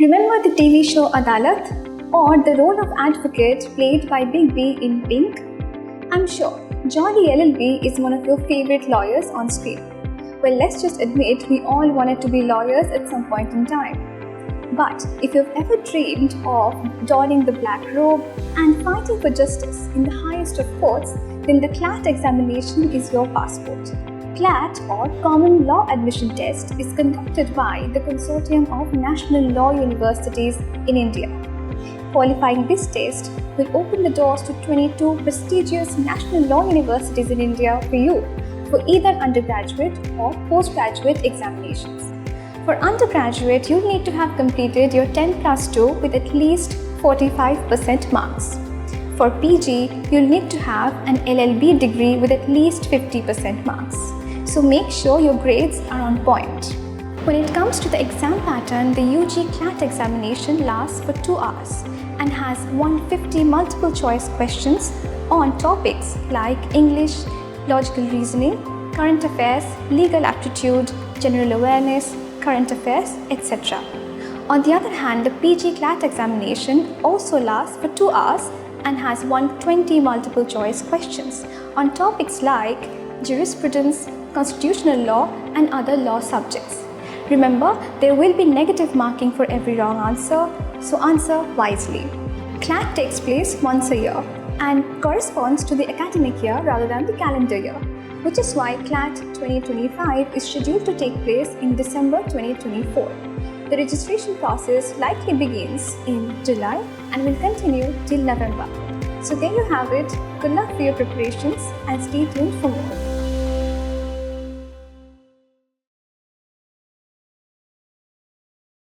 Remember the TV show Adalat? Or the role of advocate played by Big B in Pink? I'm sure Johnny LLB is one of your favorite lawyers on screen. Well, let's just admit we all wanted to be lawyers at some point in time. But if you've ever dreamed of donning the black robe and fighting for justice in the highest of courts, then the CLAT examination is your passport. CLAT, or Common Law Admission Test, is conducted by the Consortium of National Law Universities in India. Qualifying this test will open the doors to 22 prestigious national law universities in India for you for either undergraduate or postgraduate examinations. For undergraduate, you'll need to have completed your 10+2 with at least 45% marks. For PG, you'll need to have an LLB degree with at least 50% marks. So make sure your grades are on point. When it comes to the exam pattern, the UG CLAT examination lasts for 2 hours and has 150 multiple choice questions on topics like English, logical reasoning, current affairs, legal aptitude, general awareness, current affairs, etc. On the other hand, the PG CLAT examination also lasts for 2 hours and has 120 multiple choice questions on topics like jurisprudence, constitutional law, and other law subjects. Remember, there will be negative marking for every wrong answer, so answer wisely. CLAT takes place once a year and corresponds to the academic year rather than the calendar year, which is why CLAT 2025 is scheduled to take place in December 2024. The registration process likely begins in July and will continue till November. So there you have it. Good luck for your preparations and stay tuned for more.